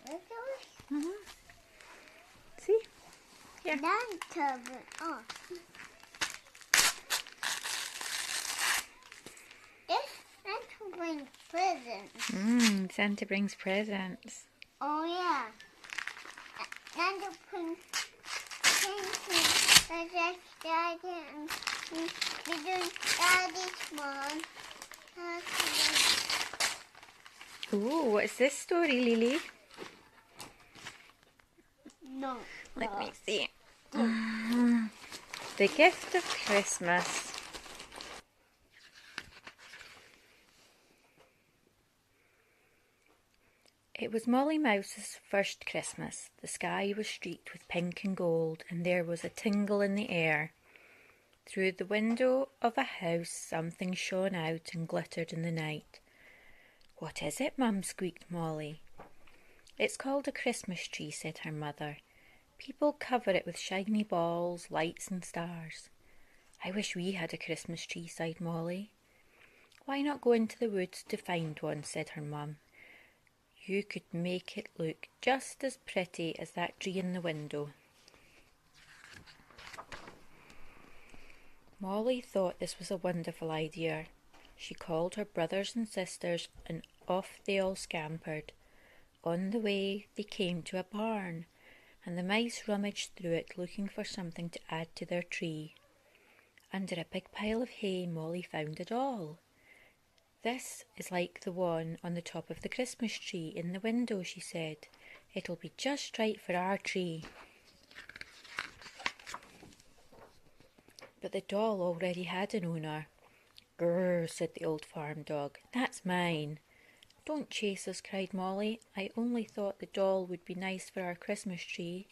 Mm-hmm. See? Here. Santa brings presents. Santa brings presents. Oh, yeah. Santa brings presents. Daddy and we're doing Daddy's mom. Ooh, what's this story, Lily? No. Let me see. The Gift of Christmas. It was Molly Mouse's first Christmas. The sky was streaked with pink and gold, and there was a tingle in the air. Through the window of a house something shone out and glittered in the night. "What is it, Mum?" squeaked Molly. "It's called a Christmas tree," said her mother. "People cover it with shiny balls, lights and stars." "I wish we had a Christmas tree," sighed Molly. "Why not go into the woods to find one?" said her mum. "You could make it look just as pretty as that tree in the window." Molly thought this was a wonderful idea. She called her brothers and sisters, and off they all scampered. On the way they came to a barn, and the mice rummaged through it looking for something to add to their tree. Under a big pile of hay, Molly found a doll. "This is like the one on the top of the Christmas tree in the window," she said. "It'll be just right for our tree." But the doll already had an owner. "Grrr," said the old farm dog. "That's mine." "Don't chase us," cried Molly. "I only thought the doll would be nice for our Christmas tree."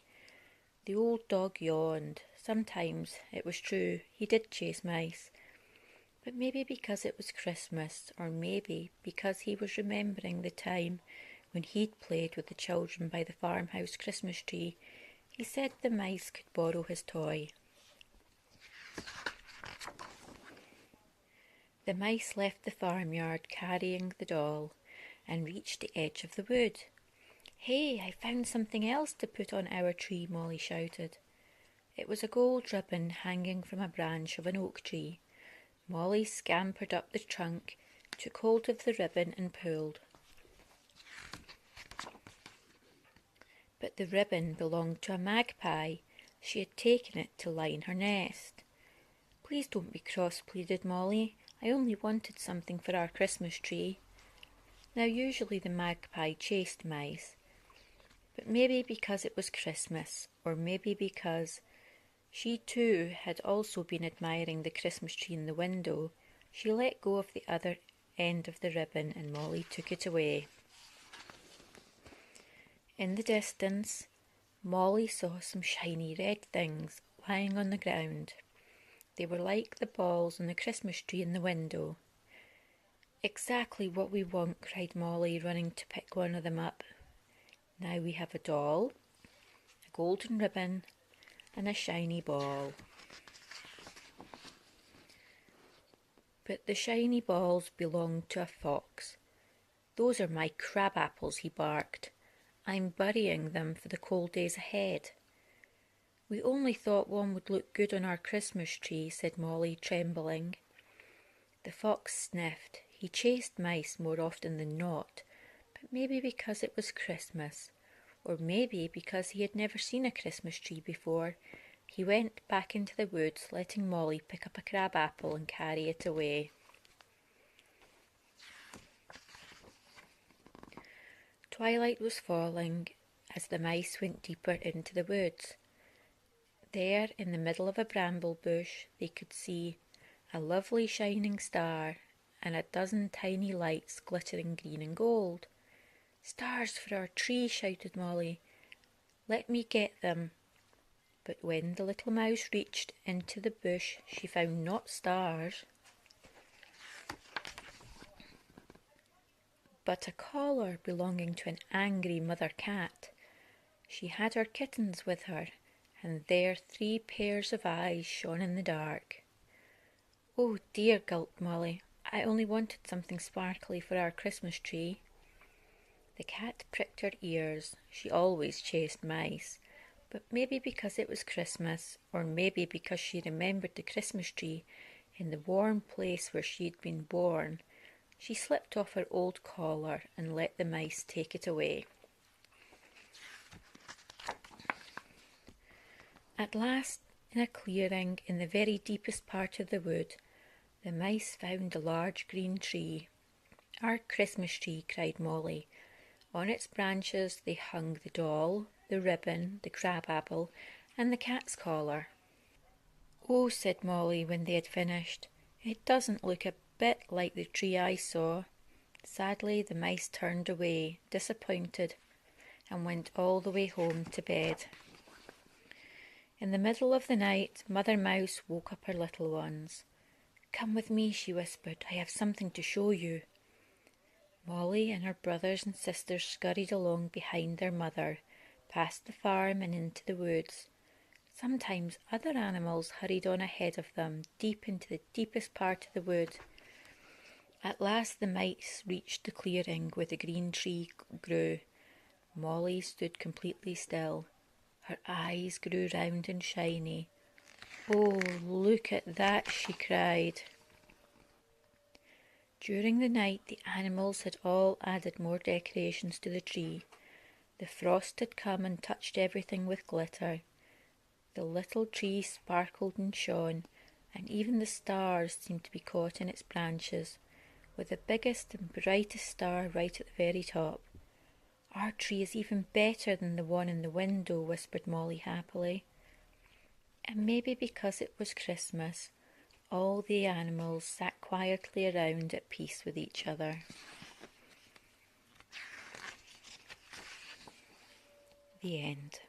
The old dog yawned. Sometimes, it was true, he did chase mice. But maybe because it was Christmas, or maybe because he was remembering the time when he'd played with the children by the farmhouse Christmas tree, he said the mice could borrow his toy. The mice left the farmyard carrying the doll and reached the edge of the wood. "Hey, I found something else to put on our tree," Molly shouted. It was a gold ribbon hanging from a branch of an oak tree. Molly scampered up the trunk, took hold of the ribbon and pulled. But the ribbon belonged to a magpie. She had taken it to line her nest. "Please don't be cross," pleaded Molly. "I only wanted something for our Christmas tree." Now usually the magpie chased mice, but maybe because it was Christmas, or maybe because she too had also been admiring the Christmas tree in the window, she let go of the other end of the ribbon and Molly took it away. In the distance, Molly saw some shiny red things lying on the ground. They were like the balls on the Christmas tree in the window. "Exactly what we want," cried Molly, running to pick one of them up. "Now we have a doll, a golden ribbon, and a shiny ball." But the shiny balls belonged to a fox. "Those are my crab apples," he barked. "I'm burying them for the cold days ahead." "We only thought one would look good on our Christmas tree," said Molly, trembling. The fox sniffed. He chased mice more often than not, but maybe because it was Christmas, or maybe because he had never seen a Christmas tree before, he went back into the woods, letting Molly pick up a crab apple and carry it away. Twilight was falling as the mice went deeper into the woods. There, in the middle of a bramble bush, they could see a lovely shining star and a dozen tiny lights glittering green and gold. "Stars for our tree," shouted Molly. "Let me get them." But when the little mouse reached into the bush, she found not stars, but a collar belonging to an angry mother cat. She had her kittens with her, and their 3 pairs of eyes shone in the dark. "Oh dear," gulped Molly. "I only wanted something sparkly for our Christmas tree." The cat pricked her ears. She always chased mice. But maybe because it was Christmas, or maybe because she remembered the Christmas tree in the warm place where she had been born, she slipped off her old collar and let the mice take it away. At last, in a clearing in the very deepest part of the wood, the mice found a large green tree. "Our Christmas tree," cried Molly. On its branches they hung the doll, the ribbon, the crabapple, and the cat's collar. "Oh," said Molly when they had finished, "it doesn't look a bit like the tree I saw." Sadly, the mice turned away, disappointed, and went all the way home to bed. In the middle of the night, Mother Mouse woke up her little ones. "Come with me," she whispered. "I have something to show you." Molly and her brothers and sisters scurried along behind their mother, past the farm and into the woods. Sometimes other animals hurried on ahead of them, deep into the deepest part of the wood. At last the mice reached the clearing where the green tree grew. Molly stood completely still. Her eyes grew round and shiny. "Oh, look at that," she cried. During the night the animals had all added more decorations to the tree. The frost had come and touched everything with glitter. The little tree sparkled and shone, and even the stars seemed to be caught in its branches, with the biggest and brightest star right at the very top. "Our tree is even better than the one in the window," whispered Molly happily. And maybe because it was Christmas, all the animals sat quietly around at peace with each other. The end.